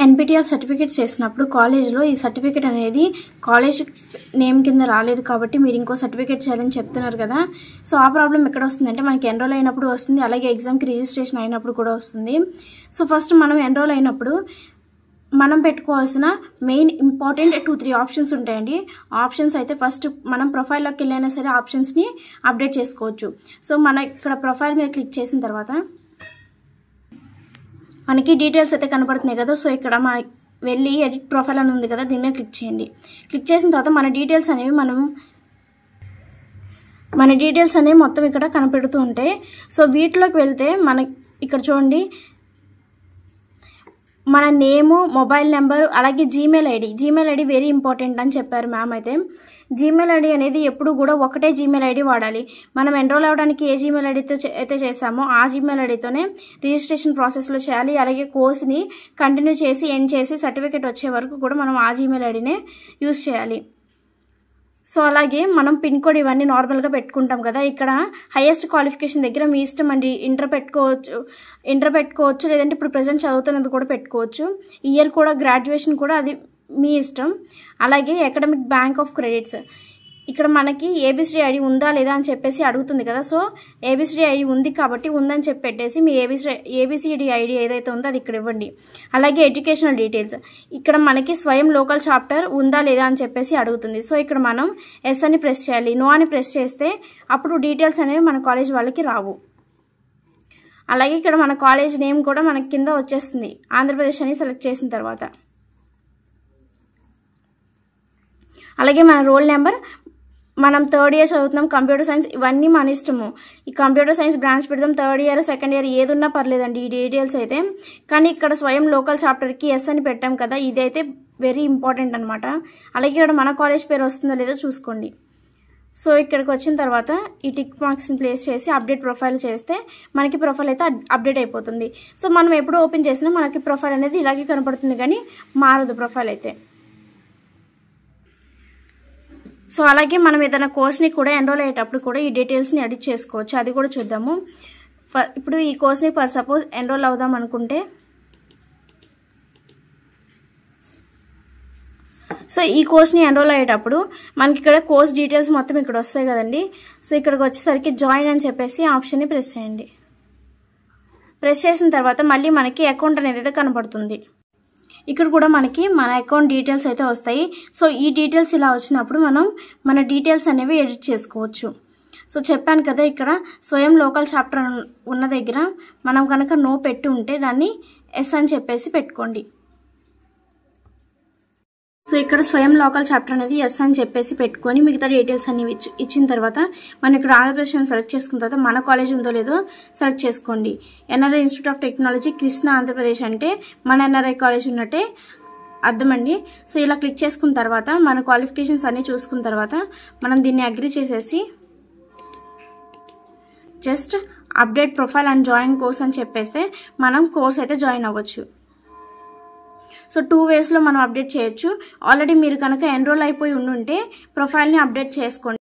ఎన్‌పీటీఎల్ certificate చేసినప్పుడు కాలేజ్‌లో ఈ సర్టిఫికేట్ అనేది కాలేజ్ నేమ్ కింద రాలేదు కాబట్టి మీరు ఇంకో సర్టిఫికేట్ చేయాలని చెప్తున్నారు కదా. సో ఆ ప్రాబ్లం ఎక్కడ వస్తుందంటే మనకి ఎన్రోల్ అయినప్పుడు వస్తుంది, అలాగే ఎగ్జామ్కి రిజిస్ట్రేషన్ అయినప్పుడు కూడా వస్తుంది. సో ఫస్ట్ మనం ఎన్రోల్ అయినప్పుడు మనం పెట్టుకోవాల్సిన మెయిన్ ఇంపార్టెంట్ 2-3 ఆప్షన్స్ ఉంటాయండి. ఆప్షన్స్ అయితే ఫస్ట్ మనం ప్రొఫైల్లోకి వెళ్ళైనా సరే ఆప్షన్స్ని అప్డేట్ చేసుకోవచ్చు. సో మన ఇక్కడ ప్రొఫైల్ మీద క్లిక్ చేసిన తర్వాత మనకి డీటెయిల్స్ అయితే కనపడుతున్నాయి కదా. సో ఇక్కడ మన వెళ్ళి ఎడిట్ ప్రొఫైల్ అని ఉంది కదా, దీని మీద క్లిక్ చేయండి. క్లిక్ చేసిన తర్వాత మన డీటెయిల్స్ అనేవి మొత్తం ఇక్కడ కనపెడుతూ ఉంటాయి. సో వీటిలోకి వెళ్తే మన ఇక్కడ చూడండి, మన నేము, మొబైల్ నెంబర్, అలాగే జీమెయిల్ ఐడి వెరీ ఇంపార్టెంట్ అని చెప్పారు మ్యామ్. అయితే జీమెయిల్ ఐడి అనేది ఎప్పుడు కూడా ఒకటే జీమెయిల్ ఐడి వాడాలి. మనం ఎన్రోల్ అవ్వడానికి ఏ జీమెయిల్ ఐడితో అయితే చేసామో ఆ జీమెయిల్ ఐడితోనే రిజిస్ట్రేషన్ ప్రాసెస్లో చేయాలి. అలాగే కోర్స్ని కంటిన్యూ చేసి ఎండ్ చేసి సర్టిఫికేట్ వచ్చే వరకు కూడా మనం ఆ జీమెయిల్ ఐడినే యూజ్ చేయాలి. సో అలాగే మనం పిన్ కోడ్ ఇవన్నీ నార్మల్గా పెట్టుకుంటాం కదా. ఇక్కడ హైయెస్ట్ క్వాలిఫికేషన్ దగ్గర మీ ఇష్టం అండి, ఇంటర్ పెట్టుకోవచ్చు లేదంటే ఇప్పుడు ప్రజెంట్ చదువుతున్నది కూడా పెట్టుకోవచ్చు. ఇయర్ కూడా, గ్రాడ్యుయేషన్ కూడా అది మీ ఇష్టం. అలాగే అకాడమిక్ బ్యాంక్ ఆఫ్ క్రెడిట్స్, ఇక్కడ మనకి ఏబిసిడి ఐడి ఉందా లేదా అని చెప్పేసి అడుగుతుంది కదా. సో ఏబిసిడి ఐడి ఉంది కాబట్టి ఉందని చెప్పి పెట్టేసి మీ ఏబిసిడి ఐడి ఏదైతే ఉందో అది ఇక్కడ ఇవ్వండి. అలాగే ఎడ్యుకేషనల్ డీటెయిల్స్, ఇక్కడ మనకి స్వయం లోకల్ చాప్టర్ ఉందా లేదా అని చెప్పేసి అడుగుతుంది. సో ఇక్కడ మనం ఎస్ అని ప్రెస్ చేయాలి. నో అని ప్రెస్ చేస్తే అప్పుడు డీటెయిల్స్ అనేవి మన కాలేజ్ వాళ్ళకి రావు. అలాగే ఇక్కడ మన కాలేజ్ నేమ్ కూడా మనకి కింద వచ్చేస్తుంది, ఆంధ్రప్రదేశ్ అని సెలెక్ట్ చేసిన తర్వాత. అలాగే మన రోల్ నెంబర్, మనం 3rd ఇయర్ చదువుతున్నాం, కంప్యూటర్ సైన్స్, ఇవన్నీ మన ఇష్టము. ఈ కంప్యూటర్ సైన్స్ బ్రాంచ్ పెడదాం, 3rd ఇయర్ 2nd ఇయర్ ఏది ఉన్నా పర్లేదండి ఈ డీటెయిల్స్ అయితే. కానీ ఇక్కడ స్వయం లోకల్ చాప్టర్కి ఎస్ అని పెట్టాం కదా, ఇదైతే వెరీ ఇంపార్టెంట్ అనమాట. అలాగే ఇక్కడ మన కాలేజ్ పేరు వస్తుందో లేదో చూసుకోండి. సో ఇక్కడికి వచ్చిన తర్వాత ఈ టిక్ మార్క్స్ని ప్లేస్ చేసి అప్డేట్ ప్రొఫైల్ చేస్తే మనకి ప్రొఫైల్ అయితే అప్డేట్ అయిపోతుంది. సో మనం ఎప్పుడు ఓపెన్ చేసినా మనకి ప్రొఫైల్ అనేది ఇలాగే కనపడుతుంది కానీ మారదు ప్రొఫైల్ అయితే. సో అలాగే మనం ఏదైనా కోర్స్ని కూడా ఎన్రోల్ అయ్యేటప్పుడు కూడా ఈ డీటెయిల్స్ని ఎడిట్ చేసుకోవచ్చు, అది కూడా చూద్దాము. ఇప్పుడు ఈ కోర్స్ని ఫర్ సపోజ్ ఎన్రోల్ అవుదాం అనుకుంటే, సో ఈ కోర్స్ని ఎన్రోల్ అయ్యేటప్పుడు మనకి ఇక్కడ కోర్స్ డీటెయిల్స్ మొత్తం ఇక్కడ వస్తాయి కదండి. సో ఇక్కడికి వచ్చేసరికి జాయిన్ అని చెప్పేసి ఆప్షన్ని ప్రెస్ చేయండి. ప్రెస్ చేసిన తర్వాత మళ్ళీ మనకి అకౌంట్ అనేది అయితే కనపడుతుంది. ఇక్కడ కూడా మనకి మన అకౌంట్ డీటెయిల్స్ అయితే వస్తాయి. సో ఈ డీటెయిల్స్ ఇలా వచ్చినప్పుడు మనం మన డీటెయిల్స్ అనేవి ఎడిట్ చేసుకోవచ్చు. సో చెప్పాను కదా, ఇక్కడ స్వయం లోకల్ చాప్టర్ ఉన్న దగ్గర మనం కనుక నో పెట్టి ఉంటే దాన్ని ఎస్ అని చెప్పేసి పెట్టుకోండి. సో ఇక్కడ స్వయం లోకల్ చాప్టర్ అనేది ఎస్ అని చెప్పేసి పెట్టుకొని మిగతా డీటెయిల్స్ అన్ని ఇచ్చిన తర్వాత మనం ఇక్కడ ఆంధ్రప్రదేశ్ అని సెలెక్ట్ చేసుకున్న తర్వాత మన కాలేజ్ ఉందో లేదో సెలెక్ట్ చేసుకోండి. NRI institute of technology Krishna Andhra Pradesh అంటే మన ఎన్ఆర్ఐ కాలేజ్ ఉన్నట్టే అర్థమండి. సో ఇలా క్లిక్ చేసుకున్న తర్వాత మన క్వాలిఫికేషన్స్ అన్నీ చూసుకున్న తర్వాత మనం దీన్ని అగ్రీ చేసేసి just update profile and join course అని చెప్పేస్తే మనం కోర్స్ అయితే జాయిన్ అవ్వచ్చు. సో 2 వేస్లో మనం అప్డేట్ చేయొచ్చు. ఆల్రెడీ మీరు కనుక ఎన్రోల్ అయిపోయి ఉండుంటే ప్రొఫైల్ని అప్డేట్ చేసుకోండి.